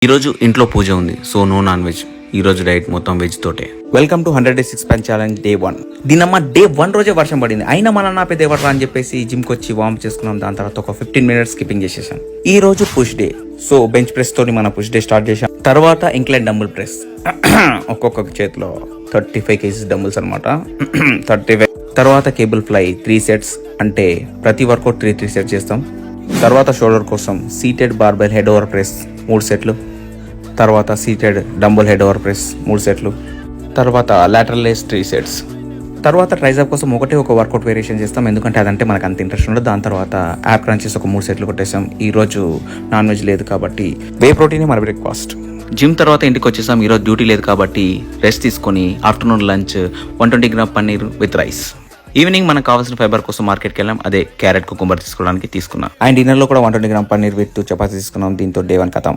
ఈరోజు ఇంట్లో పూజ ఉంది, సో నో నాన్ వెజ్. ఈరోజు డైట్ మొత్తం వెజ్ తోటే. Welcome to 100 Days 6 Pack challenge day 1. దీనమ్మ డే 1 రోజే వర్షం పడింది. అయినా మన నాపే దేవట్రా అని చెప్పేసి జిమ్కి వచ్చి వార్మ్ చేసుకున్నాం. దాని తర్వాత ఒక 15 minutes స్కిప్పింగ్ చేసేసాం. ఈ రోజు push day, so bench press తోని మన పుష్ డే స్టార్ట్ చేసాం. తర్వాత ఇంక్లైన్ డంబుల్ ప్రెస్, ఒక్కొక్క చేతిలో 35 kgs డంబుల్స్ అనమాట. 35. తర్వాత కేబుల్ ఫ్లై 3 sets, అంటే ప్రతి వర్కౌట్ 3 sets చేస్తాం. తర్వాత షోల్డర్ కోసం seated barbell head over press 3 సెట్లు. తర్వాత seated dumbbell head over press 3 సెట్లు. తర్వాత లాటరల్ లేస్ 3 sets. తర్వాత ట్రైజాప్ కోసం ఒక వర్కౌట్ వేరియేషన్ చేస్తాం, ఎందుకంటే అదంటే మనకు అంత ఇంట్రెస్ట్ ఉండదు. దాని తర్వాత యాప్ క్రంచెస్ ఒక 3 సెట్లు కొట్టేసాం. ఈరోజు నాన్ వెజ్ లేదు కాబట్టి వే ప్రోటీన్ మన బ్రేక్ఫాస్ట్. జిమ్ తర్వాత ఇంటికి వచ్చేసాం. ఈరోజు డ్యూటీ లేదు కాబట్టి రెస్ట్ తీసుకొని afternoon lunch 120 grams paneer with rice. Evening మనకు కావాల్సిన ఫైబర్ కోసం మార్కెట్కి వెళ్ళాం. అదే క్యారెట్ కుకుంబర్ తీసుకోవడానికి తీసుకున్నాం. అండ్ డిన్నర్లో కూడా 120 grams పన్నీర్ విత్ చపాతీ తీసుకున్నాం. దీంతో డే 1 ఖతం.